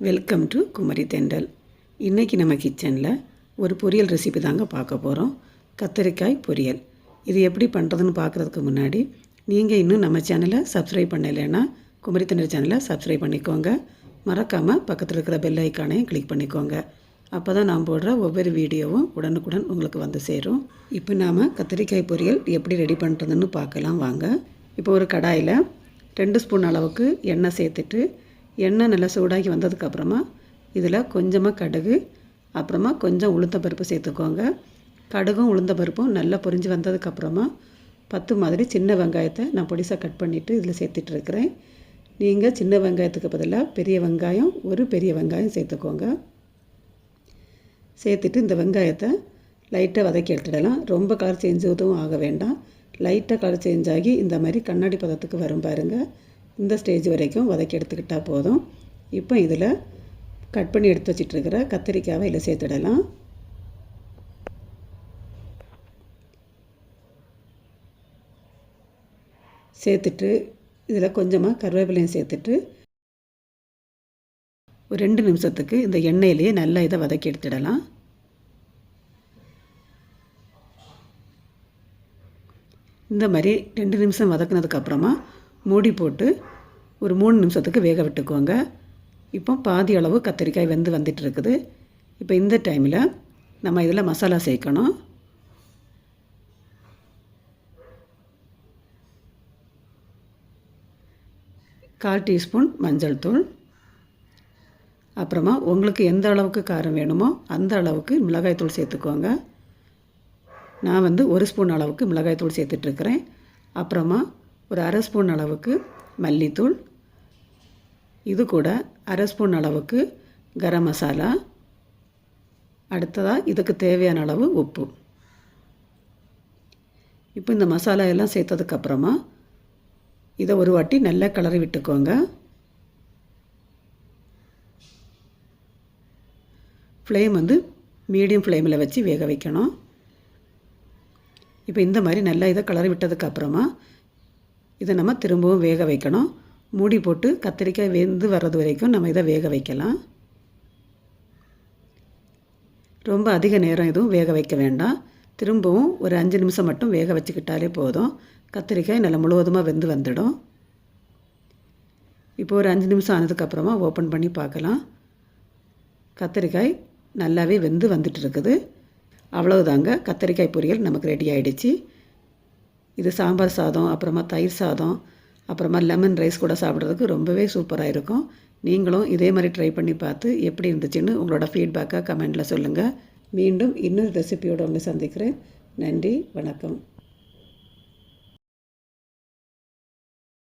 Welcome to Kumari தென்றல். இன்றைக்கி நம்ம கிச்சனில் ஒரு பொரியல் ரெசிபி தாங்க பார்க்க போகிறோம். கத்திரிக்காய் பொரியல். இது எப்படி பண்ணுறதுன்னு பார்க்குறதுக்கு முன்னாடி நீங்கள் இன்னும் நம்ம சேனலை சப்ஸ்கிரைப் பண்ணலைன்னா குமரி தென்றல் சேனலை சப்ஸ்கிரைப் பண்ணிக்கோங்க. மறக்காமல் பக்கத்தில் இருக்கிற பெல் ஐக்கானையும் கிளிக் பண்ணிக்கோங்க. அப்போ தான் நான் போடுற ஒவ்வொரு வீடியோவும் உடனுக்குடன் உங்களுக்கு வந்து சேரும். இப்போ நாம் கத்திரிக்காய் பொரியல் எப்படி ரெடி பண்ணுறதுன்னு பார்க்கலாம் வாங்க. இப்போ ஒரு கடாயில் 2 ஸ்பூன் அளவுக்கு எண்ணெய் சேர்த்துட்டு எண்ணெய் நல்லா சூடாகி வந்ததுக்கப்புறமா இதில் கொஞ்சமாக கடுகு, அப்புறமா கொஞ்சம் உளுந்தம்பருப்பு சேர்த்துக்கோங்க. கடுகும் உளுந்தம்பருப்பும் நல்லா பொரிஞ்சு வந்ததுக்கப்புறமா 10 மாதிரி சின்ன வெங்காயத்தை நான் பொடிசாக கட் பண்ணிவிட்டு இதில் சேர்த்துட்ருக்கிறேன். நீங்கள் சின்ன வெங்காயத்துக்கு பதிலாக பெரிய வெங்காயம், ஒரு பெரிய வெங்காயம் சேர்த்துக்கோங்க. சேர்த்துட்டு இந்த வெங்காயத்தை லைட்டாக வதக்கி எடுத்துடலாம். ரொம்ப கலர் சேஞ்சதும் ஆக வேண்டாம். லைட்டாக கலர் சேஞ்ச் ஆகி இந்த மாதிரி கண்ணாடி பதத்துக்கு வரும் பாருங்கள். இந்த ஸ்டேஜ் வரைக்கும் வதக்கி எடுத்துக்கிட்டால் போதும். இப்போ இதில் கட் பண்ணி எடுத்து வச்சிட்ருக்கிற கத்திரிக்காவை இதில் சேர்த்துடலாம். சேர்த்துட்டு இதில் கொஞ்சமாக கருவேப்பிலையும் சேர்த்துட்டு ஒரு 2 நிமிஷத்துக்கு இந்த எண்ணெயிலேயே நல்லா இதை வதக்கி எடுத்துடலாம். இந்த மாதிரி 2 நிமிஷம் வதக்கினதுக்கப்புறமா மூடி போட்டு ஒரு 3 நிமிஷத்துக்கு வேக விட்டுக்குவோங்க. இப்போ பாதி அளவு கத்திரிக்காய் வெந்து வந்துட்டுருக்குது. இப்போ இந்த டைமில் நம்ம இதில் மசாலா சேர்க்கணும். கால் டீஸ்பூன் மஞ்சள் தூள், அப்புறமா உங்களுக்கு எந்த அளவுக்கு காரம் வேணுமோ அந்த அளவுக்கு மிளகாய் தூள் சேர்த்துக்கோங்க. நான் 1 ஸ்பூன் அளவுக்கு மிளகாய் தூள் சேர்த்துட்ருக்கிறேன். அப்புறமா ஒரு 1/2 ஸ்பூன் அளவுக்கு மல்லித்தூள், இது கூட 1/2 ஸ்பூன் அளவுக்கு கரம் மசாலா, அடுத்ததாக இதுக்கு தேவையான அளவு உப்பு. இப்போ இந்த மசாலா எல்லாம் சேர்த்ததுக்கப்புறமா இதை ஒரு வாட்டி நல்லா கிளறி விட்டுக்கோங்க. ஃப்ளேம் மீடியம் ஃப்ளேமில் வச்சு வேக வைக்கணும். இப்போ இந்த மாதிரி நல்லா இதை கிளறி விட்டதுக்கப்புறமா இதை நம்ம திரும்பவும் வேக வைக்கணும். மூடி போட்டு கத்திரிக்காய் வெந்து வர்றது வரைக்கும் நம்ம இதை வேக வைக்கலாம். ரொம்ப அதிக நேரம் எதுவும் வேக வைக்க வேண்டாம். திரும்பவும் ஒரு 5 நிமிஷம் மட்டும் வேக வச்சுக்கிட்டாலே போதும். கத்திரிக்காய் நல்லா முழுவதுமாக வெந்து வந்துடும். இப்போ ஒரு 5 நிமிஷம் ஆனதுக்கப்புறமா ஓப்பன் பண்ணி பார்க்கலாம். கத்திரிக்காய் நல்லாவே வெந்து வந்துட்டு இருக்குது. அவ்வளவுதாங்க, கத்திரிக்காய் பொரியல் நமக்கு ரெடி ஆகிடுச்சு. இது சாம்பார் சாதம், அப்புறமா தயிர் சாதம், அப்புறமா லெமன் ரைஸ் கூட சாப்பிட்றதுக்கு ரொம்பவே சூப்பராக இருக்கும். நீங்களும் இதே மாதிரி ட்ரை பண்ணி பார்த்து எப்படி இருந்துச்சுன்னு உங்களோட ஃபீட்பேக்காக கமெண்டில் சொல்லுங்கள். மீண்டும் இன்னொரு ரெசிபியோடு உங்களை சந்திக்கிறேன். நன்றி, வணக்கம்.